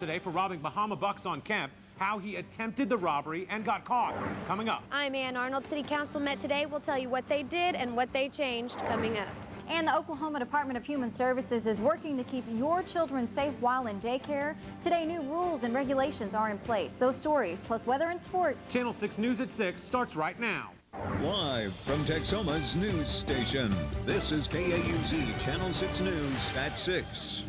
Today for robbing Bahama Bucks on Kemp, how he attempted the robbery and got caught. Coming up. I'm Ann Arnold. City Council met today. We'll tell you what they did and what they changed coming up. And the Oklahoma Department of Human Services is working to keep your children safe while in daycare. Today, new rules and regulations are in place. Those stories, plus weather and sports. Channel 6 News at 6 starts right now. Live from Texoma's news station, this is KAUZ Channel 6 News at 6.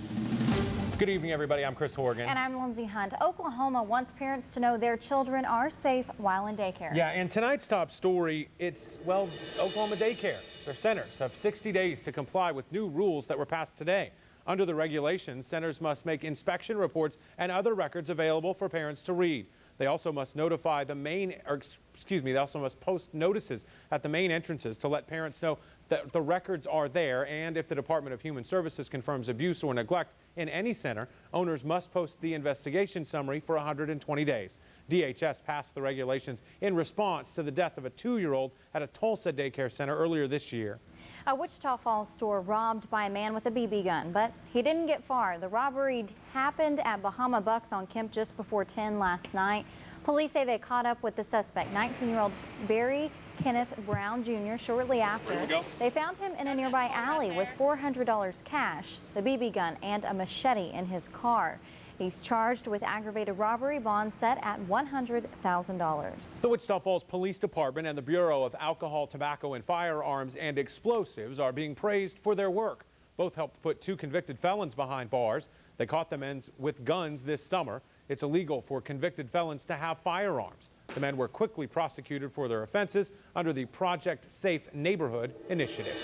Good evening, everybody. I'm Chris Horgan. And I'm Lindsay Hunt. Oklahoma wants parents to know their children are safe while in daycare. Yeah, and tonight's top story, it's, well, Oklahoma daycare. Their centers have 60 days to comply with new rules that were passed today. Under the regulations, centers must make inspection reports and other records available for parents to read. They also must notify they also must post notices at the main entrances to let parents know that the records are there, and if the Department of Human Services confirms abuse or neglect in any center, owners must post the investigation summary for 120 days. DHS passed the regulations in response to the death of a 2-year-old at a Tulsa daycare center earlier this year. A Wichita Falls store robbed by a man with a BB gun, but he didn't get far. The robbery happened at Bahama Bucks on Kemp just before 10 last night. Police say they caught up with the suspect, 19-year-old Barry Kenneth Brown Jr. shortly after. They found him in a nearby alley with $400 cash, the BB gun, and a machete in his car. He's charged with aggravated robbery, bond set at $100,000. The Wichita Falls Police Department and the Bureau of Alcohol, Tobacco, and Firearms and Explosives are being praised for their work. Both helped put 2 convicted felons behind bars. They caught the men with guns this summer. It's illegal for convicted felons to have firearms. The men were quickly prosecuted for their offenses under the Project Safe Neighborhood initiative.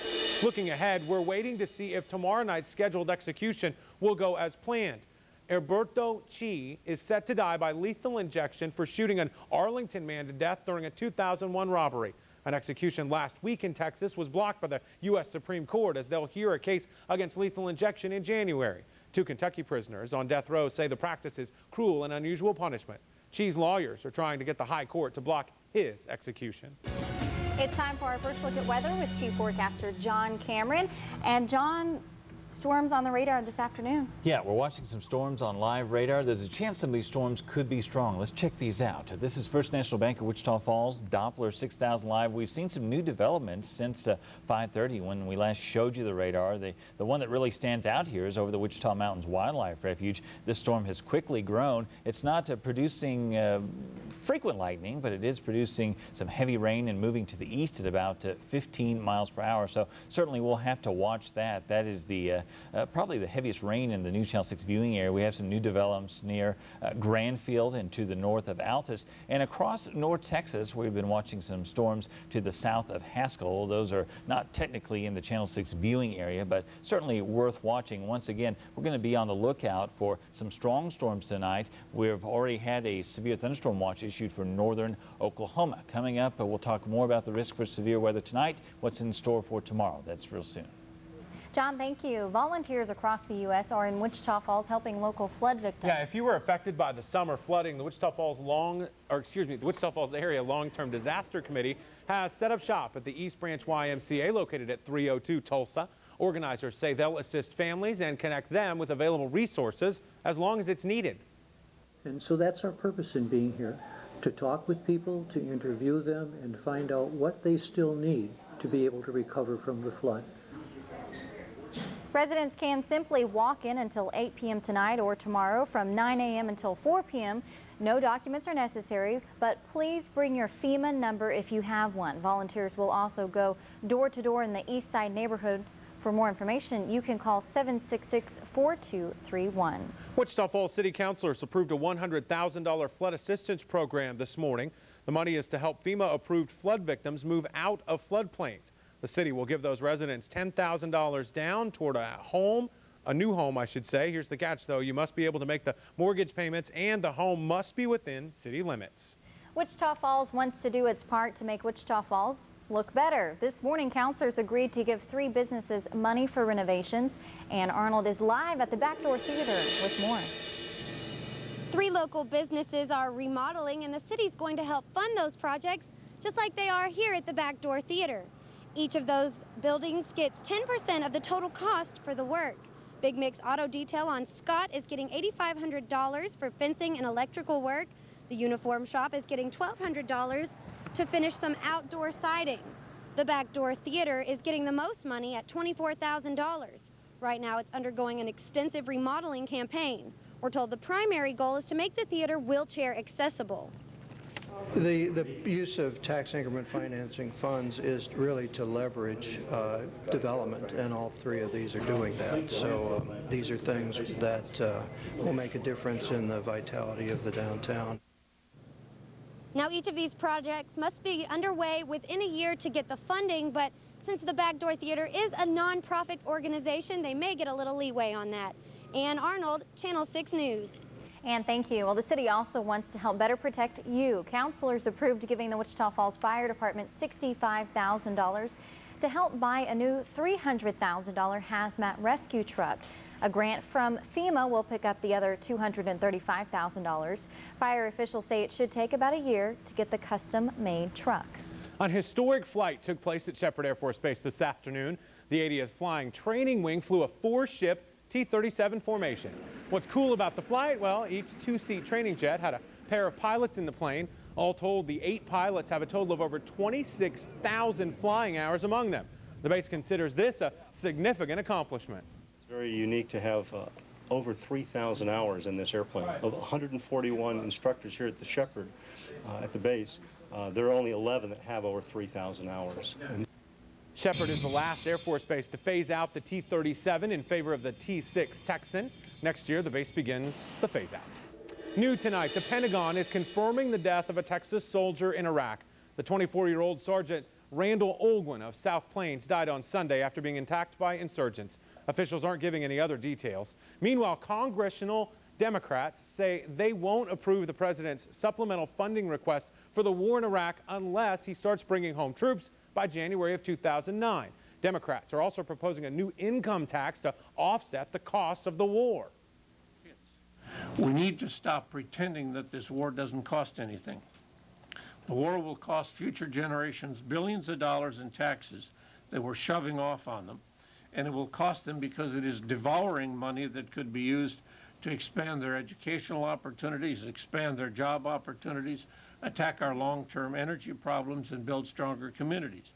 Looking ahead, we're waiting to see if tomorrow night's scheduled execution will go as planned. Alberto Chi is set to die by lethal injection for shooting an Arlington man to death during a 2001 robbery. An execution last week in Texas was blocked by the U.S. Supreme Court as they'll hear a case against lethal injection in January. 2 Kentucky prisoners on death row say the practice is cruel and unusual punishment. Chi's lawyers are trying to get the high court to block his execution. It's time for our first look at weather with Chief Forecaster John Cameron. And John, storms on the radar this afternoon. Yeah, we're watching some storms on live radar. There's a chance some of these storms could be strong. Let's check these out. This is First National Bank of Wichita Falls, Doppler 6000 live. We've seen some new developments since 5:30 when we last showed you the radar. The one that really stands out here is over the Wichita Mountains Wildlife Refuge. This storm has quickly grown. It's not producing frequent lightning, but it is producing some heavy rain and moving to the east at about 15 miles per hour. So certainly we'll have to watch that. That is the probably the heaviest rain in the new Channel 6 viewing area. We have some new developments near Granfield and to the north of Altus. And across North Texas, we've been watching some storms to the south of Haskell. Those are not technically in the Channel 6 viewing area, but certainly worth watching. Once again, we're going to be on the lookout for some strong storms tonight. We've already had a severe thunderstorm watch issued for northern Oklahoma. Coming up, we'll talk more about the risk for severe weather tonight, what's in store for tomorrow. That's real soon. John, thank you. Volunteers across the U.S. are in Wichita Falls helping local flood victims. Yeah, if you were affected by the summer flooding, the Wichita Falls Area Long-Term Disaster Committee has set up shop at the East Branch YMCA located at 302 Tulsa. Organizers say they'll assist families and connect them with available resources as long as it's needed. And so that's our purpose in being here, to talk with people, to interview them, and find out what they still need to be able to recover from the flood. Residents can simply walk in until 8 p.m. tonight or tomorrow from 9 a.m. until 4 p.m. No documents are necessary, but please bring your FEMA number if you have one. Volunteers will also go door to door in the East Side neighborhood. For more information, you can call 766-4231. Wichita Falls City Councilors approved a $100,000 flood assistance program this morning. The money is to help FEMA-approved flood victims move out of floodplains. The city will give those residents $10,000 down toward a new home, I should say. Here's the catch, though. You must be able to make the mortgage payments, and the home must be within city limits. Wichita Falls wants to do its part to make Wichita Falls look better. This morning, councilors agreed to give 3 businesses money for renovations. Ann Arnold is live at the Backdoor Theater with more. 3 local businesses are remodeling, and the city's going to help fund those projects just like they are here at the Backdoor Theater. Each of those buildings gets 10% of the total cost for the work. Big Mix Auto Detail on Scott is getting $8,500 for fencing and electrical work. The uniform shop is getting $1,200 to finish some outdoor siding. The Backdoor Theater is getting the most money at $24,000. Right now it's undergoing an extensive remodeling campaign. We're told the primary goal is to make the theater wheelchair accessible. The use of tax increment financing funds is really to leverage development, and all three of these are doing that. So these are things that will make a difference in the vitality of the downtown. Now each of these projects must be underway within a year to get the funding, but since the Backdoor Theater is a nonprofit organization, they may get a little leeway on that. Ann Arnold, Channel 6 News. And thank you. Well, the city also wants to help better protect you. Councilors approved giving the Wichita Falls Fire Department $65,000 to help buy a new $300,000 hazmat rescue truck. A grant from FEMA will pick up the other $235,000. Fire officials say it should take about a year to get the custom-made truck. An historic flight took place at Sheppard Air Force Base this afternoon. The 80th Flying Training Wing flew a 4-ship T-37 formation. What's cool about the flight? Well, each 2-seat training jet had a pair of pilots in the plane. All told, the 8 pilots have a total of over 26,000 flying hours among them. The base considers this a significant accomplishment. It's very unique to have over 3,000 hours in this airplane. Of 141 instructors here at the Sheppard, at the base, there are only 11 that have over 3,000 hours. Sheppard is the last Air Force base to phase out the T-37 in favor of the T-6 Texan. Next year, the base begins the phase-out. New tonight, the Pentagon is confirming the death of a Texas soldier in Iraq. The 24-year-old Sergeant Randall Olguin of South Plains died on Sunday after being attacked by insurgents. Officials aren't giving any other details. Meanwhile, congressional Democrats say they won't approve the president's supplemental funding request for the war in Iraq unless he starts bringing home troops by January of 2009. Democrats are also proposing a new income tax to offset the costs of the war. We need to stop pretending that this war doesn't cost anything. The war will cost future generations billions of dollars in taxes that we're shoving off on them, and it will cost them because it is devouring money that could be used to expand their educational opportunities, expand their job opportunities, attack our long-term energy problems, and build stronger communities.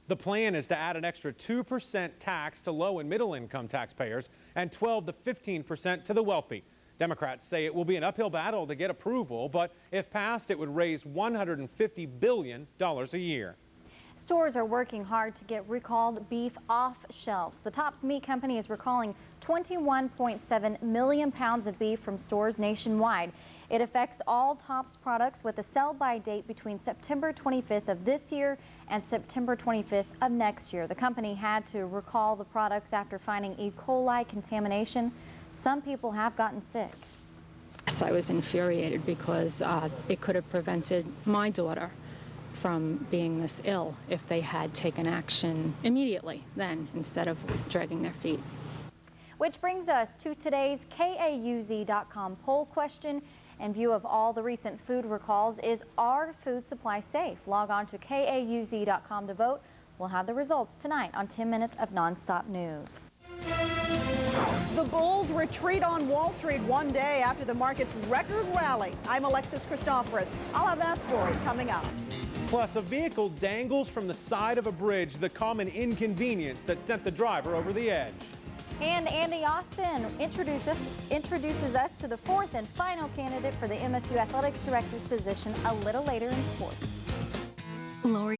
The plan is to add an extra 2% tax to low and middle income taxpayers and 12 to 15% to the wealthy. Democrats say it will be an uphill battle to get approval, but if passed, it would raise $150 billion a year. Stores are working hard to get recalled beef off shelves. The Tops Meat Company is recalling 21.7 million pounds of beef from stores nationwide. It affects all Tops products with a sell-by date between September 25th of this year and September 25th of next year. The company had to recall the products after finding E. coli contamination. Some people have gotten sick. Yes, I was infuriated because it could have prevented my daughter from being this ill if they had taken action immediately then instead of dragging their feet. Which brings us to today's KAUZ.com poll question. In view of all the recent food recalls, is our food supply safe? Log on to KAUZ.com to vote. We'll have the results tonight on 10 Minutes of Nonstop News. The bulls retreat on Wall Street one day after the market's record rally. I'm Alexis Christoforous. I'll have that story coming up. Plus, a vehicle dangles from the side of a bridge, the common inconvenience that sent the driver over the edge. And Andy Austin introduces us to the fourth and final candidate for the MSU Athletics Director's position a little later in sports. Lori.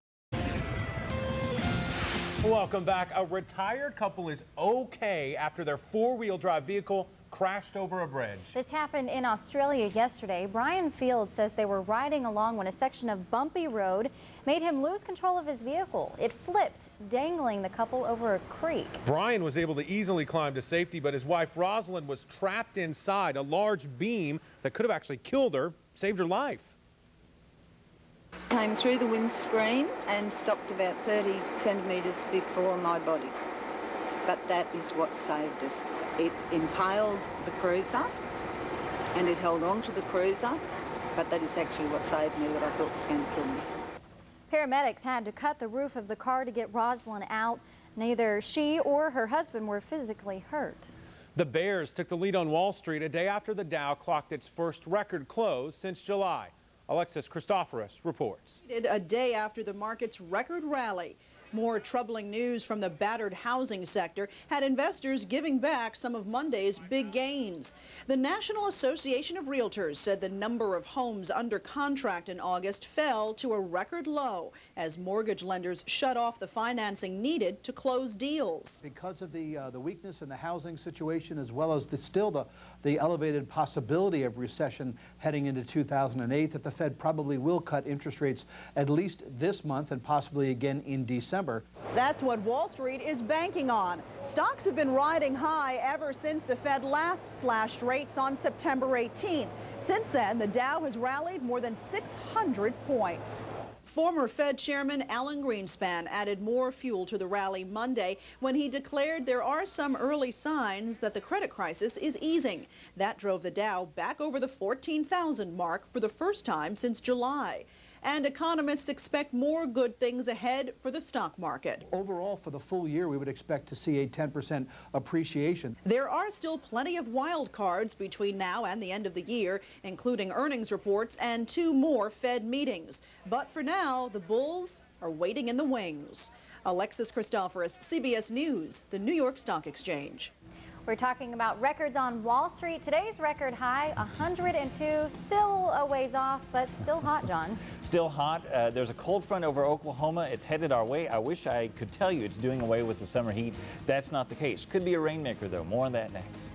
Welcome back. A retired couple is okay after their four-wheel drive vehicle crashed over a bridge. This happened in Australia yesterday. Brian Field says they were riding along when a section of bumpy road made him lose control of his vehicle. It flipped, dangling the couple over a creek. Brian was able to easily climb to safety, but his wife Rosalind was trapped inside. A large beam that could have actually killed her saved her life. Came through the windscreen and stopped about 30 centimetres before my body. But that is what saved us. It impaled the cruiser and it held on to the cruiser, but that is actually what saved me, what I thought was going to kill me. Paramedics had to cut the roof of the car to get Rosalind out. Neither she or her husband were physically hurt. The Bears took the lead on Wall Street a day after the Dow clocked its first record close since July. Alexis Christoforous reports. A day after the market's record rally. More troubling news from the battered housing sector had investors giving back some of Monday's big gains. The National Association of Realtors said the number of homes under contract in August fell to a record low as mortgage lenders shut off the financing needed to close deals. Because of the weakness in the housing situation, as well as the elevated possibility of recession heading into 2008, that the Fed probably will cut interest rates at least this month and possibly again in December. That's what Wall Street is banking on. Stocks have been riding high ever since the Fed last slashed rates on September 18th. Since then, the Dow has rallied more than 600 points. Former Fed Chairman Alan Greenspan added more fuel to the rally Monday when he declared there are some early signs that the credit crisis is easing. That drove the Dow back over the 14,000 mark for the first time since July. And economists expect more good things ahead for the stock market. Overall, for the full year, we would expect to see a 10% appreciation. There are still plenty of wild cards between now and the end of the year, including earnings reports and 2 more Fed meetings. But for now, the bulls are waiting in the wings. Alexis Christoforous, CBS News, the New York Stock Exchange. We're talking about records on Wall Street. Today's record high, 102, still a ways off, but still hot, John. Still hot. There's a cold front over Oklahoma. It's headed our way. I wish I could tell you it's doing away with the summer heat. That's not the case. Could be a rainmaker, though. More on that next.